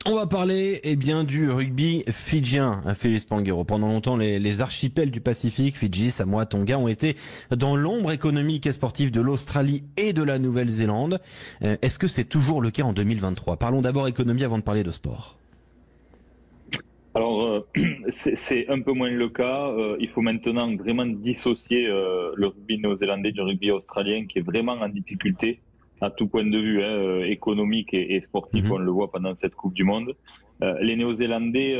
On va parler du rugby fidjien, Félix Panguero. Pendant longtemps, les archipels du Pacifique, Fidji, Samoa, Tonga, ont été dans l'ombre économique et sportive de l'Australie et de la Nouvelle-Zélande. Est-ce que c'est toujours le cas en 2023? Parlons d'abord économie avant de parler de sport. Alors, c'est un peu moins le cas. Il faut maintenant vraiment dissocier le rugby néo-zélandais du rugby australien qui est vraiment en difficulté à tout point de vue, économique et sportif. On le voit pendant cette Coupe du Monde. Les Néo-Zélandais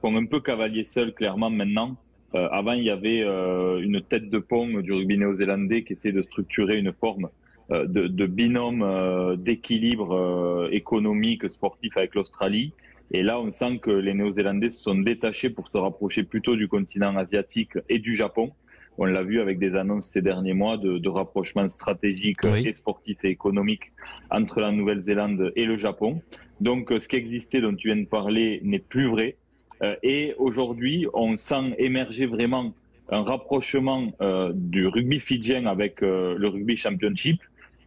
font un peu cavalier seul clairement maintenant. Avant, il y avait une tête de pont du rugby néo-zélandais qui essayait de structurer une forme de binôme d'équilibre économique, sportif avec l'Australie. Et là, on sent que les Néo-Zélandais se sont détachés pour se rapprocher plutôt du continent asiatique et du Japon. On l'a vu avec des annonces ces derniers mois de rapprochement stratégique et sportif et économique entre la Nouvelle-Zélande et le Japon. Donc, ce qui existait, dont tu viens de parler, n'est plus vrai. Et aujourd'hui, on sent émerger vraiment un rapprochement du rugby fidjien avec le rugby championship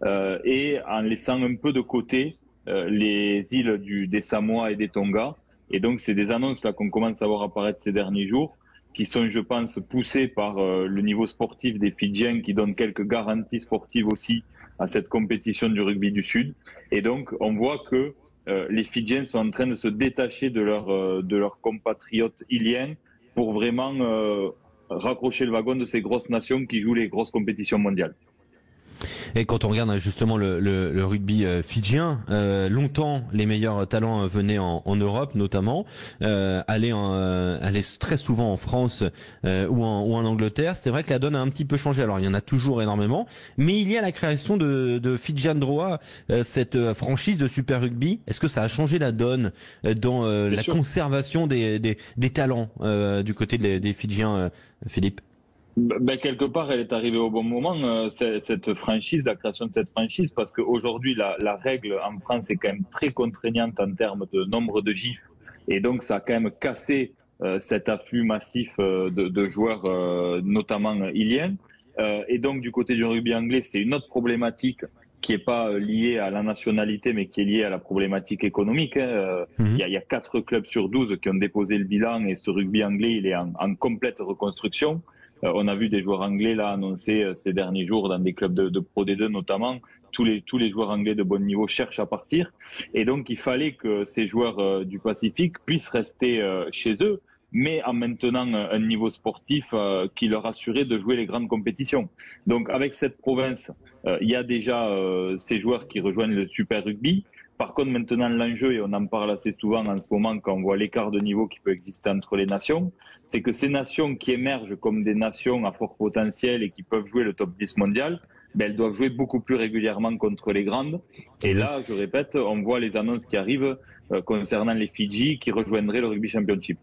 et en laissant un peu de côté les îles des Samoa et des Tonga. Et donc, c'est des annonces là qu'on commence à voir apparaître ces derniers jours, qui sont, je pense, poussées par le niveau sportif des Fidjiens, qui donnent quelques garanties sportives aussi à cette compétition du rugby du Sud. Et donc, on voit que les Fidjiens sont en train de se détacher de leurs compatriotes iliens pour vraiment raccrocher le wagon de ces grosses nations qui jouent les grosses compétitions mondiales. Et quand on regarde justement le rugby fidjien, longtemps les meilleurs talents venaient en Europe notamment, allaient très souvent en France ou en Angleterre. C'est vrai que la donne a un petit peu changé. Alors il y en a toujours énormément, mais il y a la création de Fidjian Drua, cette franchise de Super Rugby. Est-ce que ça a changé la donne dans la conservation des talents du côté des Fidjiens, Philippe? Quelque part, elle est arrivée au bon moment, cette franchise, la création de cette franchise, parce qu'aujourd'hui, la règle en France est quand même très contraignante en termes de nombre de gifs. Et donc, ça a quand même cassé cet afflux massif de joueurs, notamment iliens. Et donc, du côté du rugby anglais, c'est une autre problématique qui est pas liée à la nationalité, mais qui est liée à la problématique économique. Il y a 4 clubs sur 12 qui ont déposé le bilan, et ce rugby anglais, il est en complète reconstruction. On a vu des joueurs anglais là annoncer ces derniers jours dans des clubs de Pro D2 notamment. Tous les joueurs anglais de bon niveau cherchent à partir. Et donc, il fallait que ces joueurs du Pacifique puissent rester chez eux, mais en maintenant un niveau sportif qui leur assurait de jouer les grandes compétitions. Donc, avec cette province, il y a déjà ces joueurs qui rejoignent le Super Rugby. Par contre, maintenant, l'enjeu, et on en parle assez souvent en ce moment quand on voit l'écart de niveau qui peut exister entre les nations, c'est que ces nations qui émergent comme des nations à fort potentiel et qui peuvent jouer le top 10 mondial, elles doivent jouer beaucoup plus régulièrement contre les grandes. Et là, je répète, on voit les annonces qui arrivent concernant les Fidji qui rejoindraient le Rugby Championship.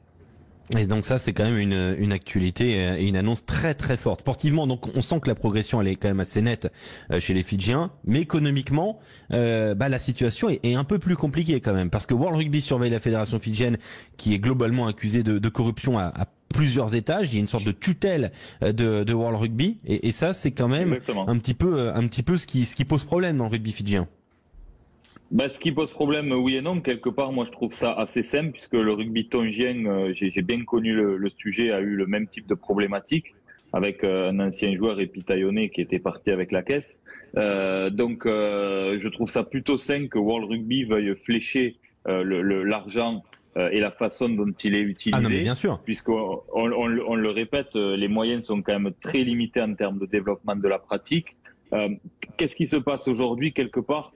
Et donc ça, c'est quand même une actualité et une annonce très très forte. Sportivement, donc on sent que la progression elle est quand même assez nette chez les Fidjiens, mais économiquement, la situation est un peu plus compliquée quand même, parce que World Rugby surveille la fédération fidjienne, qui est globalement accusée de corruption à plusieurs étages. Il y a une sorte de tutelle de World Rugby, et ça, c'est quand même un petit peu ce qui pose problème dans le rugby fidjien. Ce qui pose problème, oui et non. Quelque part, moi, je trouve ça assez simple, puisque le rugby tongien, j'ai bien connu le sujet, a eu le même type de problématique, avec un ancien joueur, Epitayone, qui était parti avec la caisse. Donc, je trouve ça plutôt sain que World Rugby veuille flécher l'argent et la façon dont il est utilisé. Ah non, mais bien sûr. Puisqu'on on le répète, les moyens sont quand même très limités en termes de développement de la pratique. Qu'est-ce qui se passe aujourd'hui, quelque part?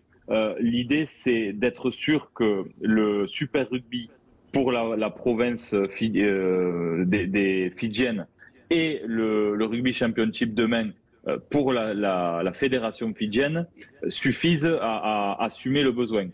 L'idée, c'est d'être sûr que le Super Rugby pour la province des Fidjiennes et le Rugby Championship demain pour la fédération fidjienne suffisent à assumer le besoin.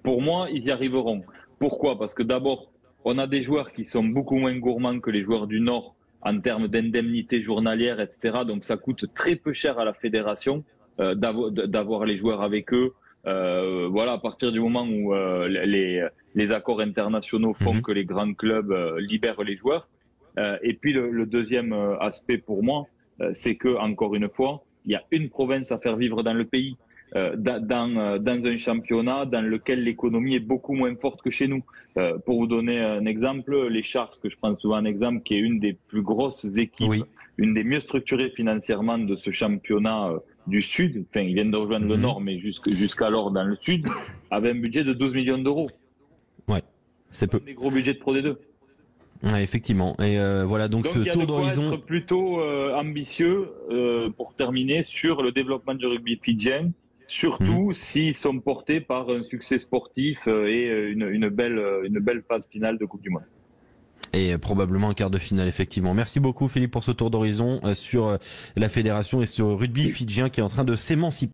Pour moi, ils y arriveront. Pourquoi? Parce que d'abord, on a des joueurs qui sont beaucoup moins gourmands que les joueurs du Nord en termes d'indemnités journalières, etc. Donc ça coûte très peu cher à la fédération d'avoir les joueurs avec eux. À partir du moment où les accords internationaux font que les grands clubs libèrent les joueurs. Et puis le deuxième aspect pour moi, c'est que, encore une fois, il y a une province à faire vivre dans le pays. dans un championnat dans lequel l'économie est beaucoup moins forte que chez nous. Pour vous donner un exemple, les Sharks, que je prends souvent un exemple, qui est une des plus grosses équipes, oui, une des mieux structurées financièrement de ce championnat du Sud, enfin ils viennent de rejoindre le Nord, mais jusqu'alors dans le Sud, avait un budget de 12 millions d'euros. Ouais, c'est peu. Des gros budgets de Pro D2. Ouais, effectivement. Et voilà, donc ce tour d'horizon. Il y a de quoi être plutôt ambitieux pour terminer sur le développement du rugby fidjien, surtout s'ils sont portés par un succès sportif et une belle phase finale de Coupe du Monde. Et probablement un quart de finale, effectivement. Merci beaucoup Philippe pour ce tour d'horizon sur la fédération et sur le rugby fidjien qui est en train de s'émanciper.